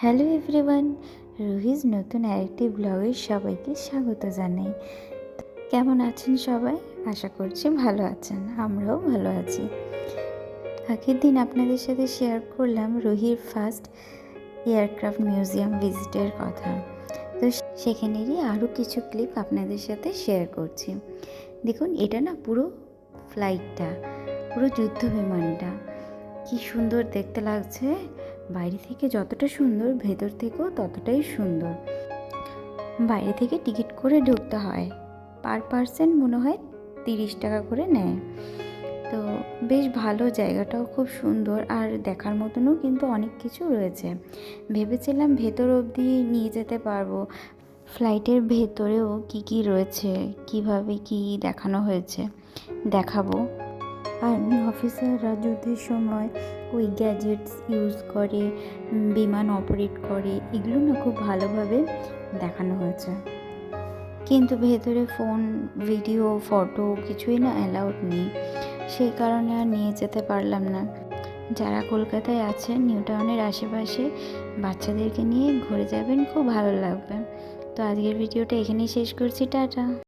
Hello everyone, রুহিজ নতুন আরেকটি ব্লগে সবাইকে স্বাগত জানাই। কেমন আছেন সবাই? আশা করছি ভালো আছেন, আমরাও ভালো আছি। আগের দিন আপনাদের সাথে শেয়ার করলাম রুহির ফার্স্ট এয়ারক্রাফট মিউজিয়াম ভিজিটের কথা। তো সেখানেরই আরও কিছু ক্লিপ আপনাদের সাথে শেয়ার করছি। দেখুন, এটা না পুরো ফ্লাইটটা, পুরো যুদ্ধ বিমানটা কি সুন্দর দেখতে লাগছে। বাইরে থেকে যতটা সুন্দর, ভেতর থেকেও ততটাই সুন্দর। বাইরে থেকে টিকিট করে ঢুকতে হয়, পার পার্সন মনে হয় 30 টাকা করে নেয়। তো বেশ ভালো, জায়গাটাও খুব সুন্দর আর দেখার মতনও কিন্তু অনেক কিছু রয়েছে। ভেবেছিলাম ভেতর অবধি নিয়ে যেতে পারবো, ফ্লাইটের ভেতরেও কি রয়েছে, কিভাবে কি দেখানো হয়েছে দেখাবো। আর্মি অফিসাররা যুদ্ধের সময় ওই গ্যাজেটস ইউজ করে, বিমান অপারেট করে, এগুলো না খুব ভালোভাবে দেখানো হয়েছে। কিন্তু ভেতরে ফোন, ভিডিও, ফটো কিছুই না অ্যালাউড নেই, সেই কারণে আর নিয়ে যেতে পারলাম না। যারা কলকাতায় আছেন, নিউ টাউনের আশেপাশে, বাচ্চাদেরকে নিয়ে ঘুরে যাবেন, খুব ভালো লাগবে। তো আজকের ভিডিওটা এখানেই শেষ করছি, টাটা।